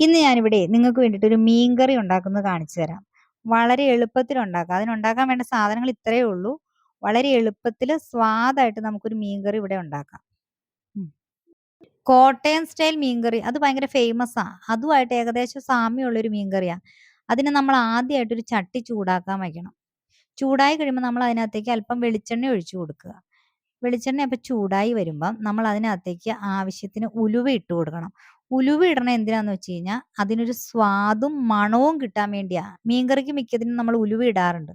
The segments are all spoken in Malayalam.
ഇന്ന് ഞാനിവിടെ നിങ്ങൾക്ക് വേണ്ടിയിട്ട് ഒരു മീൻകറി ഉണ്ടാക്കുന്നത് കാണിച്ചു തരാം. വളരെ എളുപ്പത്തിൽ ഉണ്ടാക്കാം. അതിനുണ്ടാക്കാൻ വേണ്ട സാധനങ്ങൾ ഇത്രയേ ഉള്ളൂ. വളരെ എളുപ്പത്തിൽ സ്വാദായിട്ട് നമുക്കൊരു മീൻകറി ഇവിടെ ഉണ്ടാക്കാം. കോട്ടയം സ്റ്റൈൽ മീൻകറി അത് ഭയങ്കര ഫേമസാ. അതുമായിട്ട് ഏകദേശം സാമ്യമുള്ളൊരു മീൻകറിയാ. അതിന് നമ്മൾ ആദ്യമായിട്ട് ഒരു ചട്ടി ചൂടാക്കാൻ വയ്ക്കണം. ചൂടായി കഴിയുമ്പോൾ നമ്മൾ അതിനകത്തേക്ക് അല്പം വെളിച്ചെണ്ണ ഒഴിച്ചു കൊടുക്കുക. വെളിച്ചെണ്ണ അപ്പം ചൂടായി വരുമ്പം നമ്മൾ അതിനകത്തേക്ക് ആവശ്യത്തിന് ഉലുവ ഇട്ട് കൊടുക്കണം. ഉലുവ ഇടണ എന്തിനാന്ന് വെച്ച് കഴിഞ്ഞാൽ അതിനൊരു സ്വാദും മണവും കിട്ടാൻ വേണ്ടിയാ. മീൻകറിക്ക് മിക്കതിനും നമ്മൾ ഉലുവ ഇടാറുണ്ട്.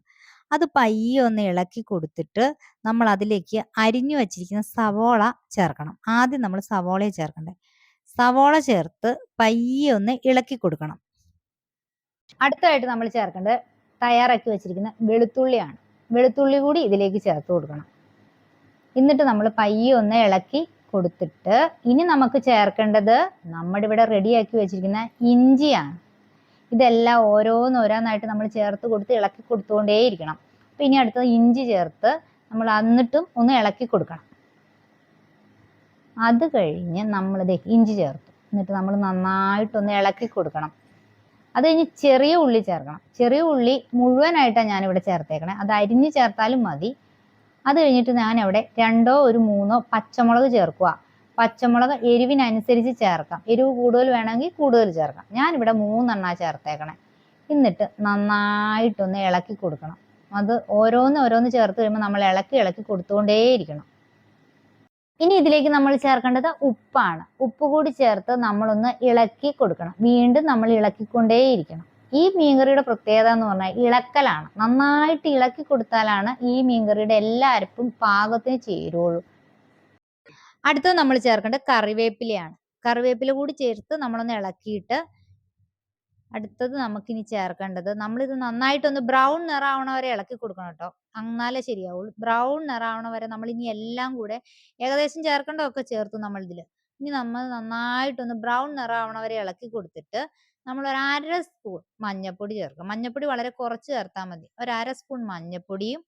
അത് പയ്യെ ഒന്ന് ഇളക്കി കൊടുത്തിട്ട് നമ്മൾ അതിലേക്ക് അരിഞ്ഞു വച്ചിരിക്കുന്ന സവോള ചേർക്കണം. ആദ്യം നമ്മൾ സവോളയെ ചേർക്കണ്ടേ. സവോള ചേർത്ത് പയ്യെ ഒന്ന് ഇളക്കി കൊടുക്കണം. അടുത്തതായിട്ട് നമ്മൾ ചേർക്കേണ്ടത് തയ്യാറാക്കി വെച്ചിരിക്കുന്ന വെളുത്തുള്ളിയാണ്. വെളുത്തുള്ളി കൂടി ഇതിലേക്ക് ചേർത്ത് കൊടുക്കണം. എന്നിട്ട് നമ്മൾ പയ്യെ ഒന്ന് ഇളക്കി കൊടുത്തിട്ട് ഇനി നമുക്ക് ചേർക്കേണ്ടത് നമ്മുടെ ഇവിടെ റെഡിയാക്കി വെച്ചിരിക്കുന്ന ഇഞ്ചിയാണ്. ഇതെല്ലാം ഓരോന്നോരോന്നായിട്ട് നമ്മൾ ചേർത്ത് കൊടുത്ത് ഇളക്കി കൊടുത്തുകൊണ്ടേയിരിക്കണം. അപ്പം ഇനി അടുത്തത് ഇഞ്ചി ചേർത്ത് നമ്മൾ എന്നിട്ടും ഒന്ന് ഇളക്കി കൊടുക്കണം. അത് കഴിഞ്ഞ് നമ്മളിത് ഇഞ്ചി ചേർത്തു. എന്നിട്ട് നമ്മൾ നന്നായിട്ടൊന്ന് ഇളക്കി കൊടുക്കണം. അത് കഴിഞ്ഞ് ചെറിയ ഉള്ളി ചേർക്കണം. ചെറിയ ഉള്ളി മുഴുവനായിട്ടാണ് ഞാനിവിടെ ചേർത്തേക്കണേ. അത് അരിഞ്ഞ് ചേർത്താലും മതി. അത് കഴിഞ്ഞിട്ട് ഞാൻ അവിടെ 2 ഒരു 3 പച്ചമുളക് ചേർക്കുക. പച്ചമുളക് എരിവിനനുസരിച്ച് ചേർക്കാം. എരിവ് കൂടുതൽ വേണമെങ്കിൽ കൂടുതൽ ചേർക്കാം. ഞാനിവിടെ 3 ചേർത്തേക്കണേ. എന്നിട്ട് നന്നായിട്ടൊന്ന് ഇളക്കി കൊടുക്കണം. അത് ഓരോന്ന് ചേർത്ത് കഴിയുമ്പോൾ നമ്മൾ ഇളക്കി കൊടുത്തുകൊണ്ടേയിരിക്കണം. ഇനി ഇതിലേക്ക് നമ്മൾ ചേർക്കേണ്ടത് ഉപ്പാണ്. ഉപ്പ് കൂടി ചേർത്ത് നമ്മളൊന്ന് ഇളക്കി കൊടുക്കണം. വീണ്ടും നമ്മൾ ഇളക്കിക്കൊണ്ടേയിരിക്കണം. ഈ മീൻകറിയുടെ പ്രത്യേകത എന്ന് പറഞ്ഞാൽ ഇളക്കലാണ്. നന്നായിട്ട് ഇളക്കി കൊടുത്താലാണ് ഈ മീൻകറിയുടെ എല്ലാ അരപ്പും പാകത്തിന് ചേരുള്ളൂ. അടുത്തത് നമ്മൾ ചേർക്കേണ്ടത് കറിവേപ്പിലയാണ്. കറിവേപ്പില കൂടി ചേർത്ത് നമ്മളൊന്ന് ഇളക്കിയിട്ട് അടുത്തത് നമുക്കിനി ചേർക്കേണ്ടത് നമ്മളിത് നന്നായിട്ടൊന്ന് ബ്രൗൺ നിറാവണ വരെ ഇളക്കി കൊടുക്കണം കേട്ടോ. എന്നാലേ ശരിയാവുള്ളൂ. ബ്രൗൺ നിറാവണ വരെ നമ്മൾ ഇനി എല്ലാം കൂടെ ഏകദേശം ചേർക്കേണ്ടതൊക്കെ ചേർത്തു നമ്മളിതിൽ. ഇനി നമ്മൾ നന്നായിട്ടൊന്ന് ബ്രൗൺ നിറാവണ വരെ ഇളക്കി കൊടുത്തിട്ട് നമ്മൾ ഒരു 1/2 സ്പൂൺ മഞ്ഞൾപ്പൊടി ചേർക്കാം. മഞ്ഞൾപ്പൊടി വളരെ കുറച്ച് ചേർത്താൽ മതി. ഒരു 1/2 സ്പൂൺ മഞ്ഞൾപ്പൊടിയും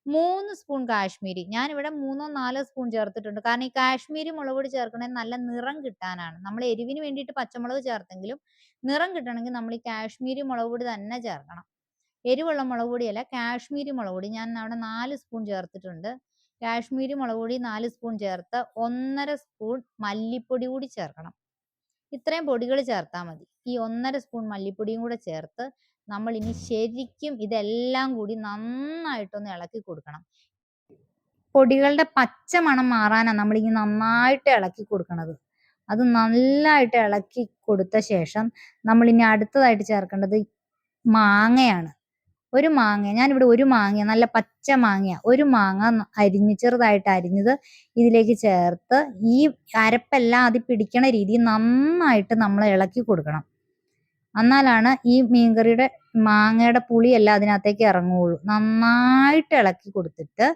3 സ്പൂൺ കാശ്മീരി. ഞാനിവിടെ 3-4 സ്പൂൺ ചേർത്തിട്ടുണ്ട്. കാരണം ഈ കാശ്മീരി മുളക് പൊടി ചേർക്കണത് നല്ല നിറം കിട്ടാനാണ്. നമ്മൾ എരിവിന് വേണ്ടിയിട്ട് പച്ചമുളക് ചേർത്തെങ്കിലും നിറം കിട്ടണമെങ്കിൽ നമ്മൾ ഈ കാശ്മീരി മുളക് പൊടി തന്നെ ചേർക്കണം. എരിവുള്ള മുളക് പൊടിയല്ല, കാശ്മീരി മുളക് പൊടി. ഞാൻ അവിടെ 4 സ്പൂൺ ചേർത്തിട്ടുണ്ട്. കാശ്മീരി മുളക് പൊടി 4 സ്പൂൺ ചേർത്ത് 1.5 സ്പൂൺ മല്ലിപ്പൊടി കൂടി ചേർക്കണം. ഇത്രയും പൊടികൾ ചേർത്താൽ മതി. ഈ 1.5 സ്പൂൺ മല്ലിപ്പൊടിയും കൂടെ ചേർത്ത് നമ്മൾ ഇനി ശരിക്കും ഇതെല്ലാം കൂടി നന്നായിട്ടൊന്ന് ഇളക്കി കൊടുക്കണം. പൊടികളുടെ പച്ച മണം മാറാനാണ് നമ്മളിങ്ങനെ നന്നായിട്ട് ഇളക്കി കൊടുക്കണത്. അത് നല്ലതായിട്ട് ഇളക്കി കൊടുത്ത ശേഷം നമ്മളിനി അടുത്തതായിട്ട് ചേർക്കേണ്ടത് മാങ്ങയാണ്. ഒരു മാങ്ങ, ഞാനിവിടെ ഒരു മാങ്ങ, നല്ല പച്ച മാങ്ങ, ഒരു മാങ്ങ ചെറുതായിട്ട് അരിഞ്ഞത് ഇതിലേക്ക് ചേർത്ത് ഈ അരപ്പെല്ലാം അത് പിടിക്കണ രീതിയിൽ നന്നായിട്ട് നമ്മൾ ഇളക്കി കൊടുക്കണം. എന്നാലാണ് ഈ മീൻകറിയുടെ മാങ്ങയുടെ പുളിയെല്ലാം അതിനകത്തേക്ക് ഇറങ്ങുകയുള്ളൂ. നന്നായിട്ട് ഇളക്കി കൊടുത്തിട്ട്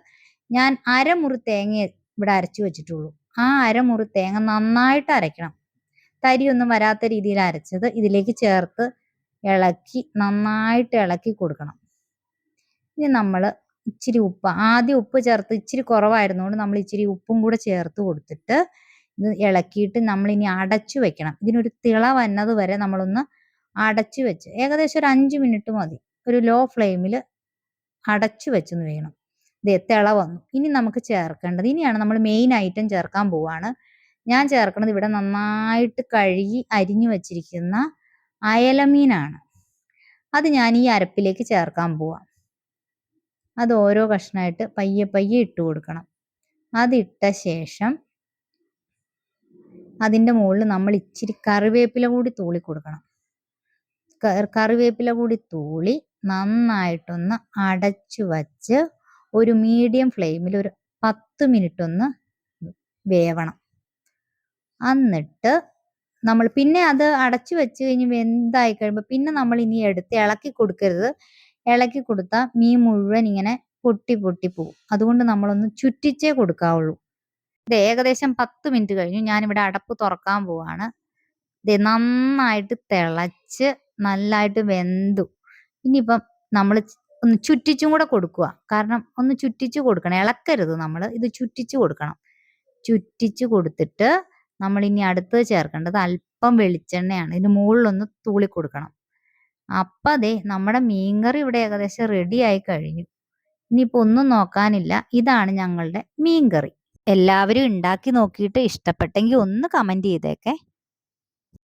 ഞാൻ അരമുറി തേങ്ങ ഇവിടെ അരച്ചു വെച്ചിട്ടുള്ളൂ. ആ അരമുറി തേങ്ങ നന്നായിട്ട് അരയ്ക്കണം. തരിയൊന്നും വരാത്ത രീതിയിൽ അരച്ചത് ഇതിലേക്ക് ചേർത്ത് ഇളക്കി നന്നായിട്ട് ഇളക്കി കൊടുക്കണം. ഇനി നമ്മൾ ഇച്ചിരി ഉപ്പ്, ആദ്യം ഉപ്പ് ചേർത്ത് ഇച്ചിരി കുറവായിരുന്നുകൊണ്ട് നമ്മൾ ഇച്ചിരി ഉപ്പും കൂടെ ചേർത്ത് കൊടുത്തിട്ട് ഇത് ഇളക്കിയിട്ട് നമ്മളിനി അടച്ചു വെക്കണം. ഇതിനൊരു തിള വന്നത് വരെ നമ്മളൊന്ന് അടച്ചു വെച്ച് ഏകദേശം ഒരു 5 മിനിറ്റ് മതി. ഒരു ലോ ഫ്ലെയിമിൽ അടച്ചു വെച്ചെന്ന് വേണം. ഇതേ തിള വന്നു. ഇനി നമുക്ക് ചേർക്കേണ്ടത്, ഇനിയാണ് നമ്മൾ മെയിൻ ഐറ്റം ചേർക്കാൻ പോവാണ്. ഞാൻ ചേർക്കുന്നത് ഇവിടെ നന്നായിട്ട് കഴുകി അരിഞ്ഞു വെച്ചിരിക്കുന്ന അയലമീനാണ്. അത് ഞാൻ ഈ അരപ്പിലേക്ക് ചേർക്കാൻ പോവാം. അത് ഓരോ കഷ്ണമായിട്ട് പയ്യെ ഇട്ട് കൊടുക്കണം. അതിട്ട ശേഷം അതിൻ്റെ മുകളിൽ നമ്മൾ ഇച്ചിരി കറിവേപ്പില കൂടി തൂളി കൊടുക്കണം. കറിവേപ്പില കൂടി തൂളി നന്നായിട്ടൊന്ന് അടച്ചു വച്ച് ഒരു മീഡിയം ഫ്ലെയിമിൽ ഒരു 10 മിനിറ്റ് ഒന്ന് വേവണം. എന്നിട്ട് നമ്മൾ പിന്നെ അത് അടച്ചു വെച്ച് കഴിഞ്ഞ് വെന്തായി കഴിയുമ്പോൾ പിന്നെ നമ്മൾ ഇനി എടുത്ത് ഇളക്കി കൊടുക്കരുത്. ഇളക്കി കൊടുത്താൽ മീൻ മുഴുവൻ ഇങ്ങനെ പൊട്ടി പോവും. അതുകൊണ്ട് നമ്മളൊന്ന് ചുറ്റിച്ചേ കൊടുക്കാവുള്ളൂ. ഇത് ഏകദേശം 10 മിനിറ്റ് കഴിഞ്ഞു. ഞാനിവിടെ അടപ്പ് തുറക്കാൻ പോവാണ്. ഇത് നന്നായിട്ട് തിളച്ച് നല്ലതായിട്ട് വെന്തു. ഇനിയിപ്പം നമ്മൾ ഒന്ന് ചുറ്റിച്ചും കൂടെ കൊടുക്കുക. കാരണം ഒന്ന് ചുറ്റിച്ചു കൊടുക്കണം, ഇളക്കരുത്. നമ്മൾ ഇത് ചുറ്റിച്ചു കൊടുക്കണം. ചുറ്റിച്ചു കൊടുത്തിട്ട് നമ്മൾ ഇനി അടുത്ത് ചേർക്കേണ്ടത് അല്പം വെളിച്ചെണ്ണയാണ്. ഇതിന് മുകളിലൊന്ന് തൂളി കൊടുക്കണം. അപ്പം അതെ നമ്മുടെ മീൻകറി ഇവിടെ ഏകദേശം റെഡി ആയി കഴിഞ്ഞു. ഇനിയിപ്പോൾ ഒന്നും നോക്കാനില്ല. ഇതാണ് ഞങ്ങളുടെ മീൻകറി. എല്ലാവരും ഉണ്ടാക്കി നോക്കിയിട്ട് ഇഷ്ടപ്പെട്ടെങ്കിൽ ഒന്ന് കമൻറ്റ് ചെയ്തേക്കെ.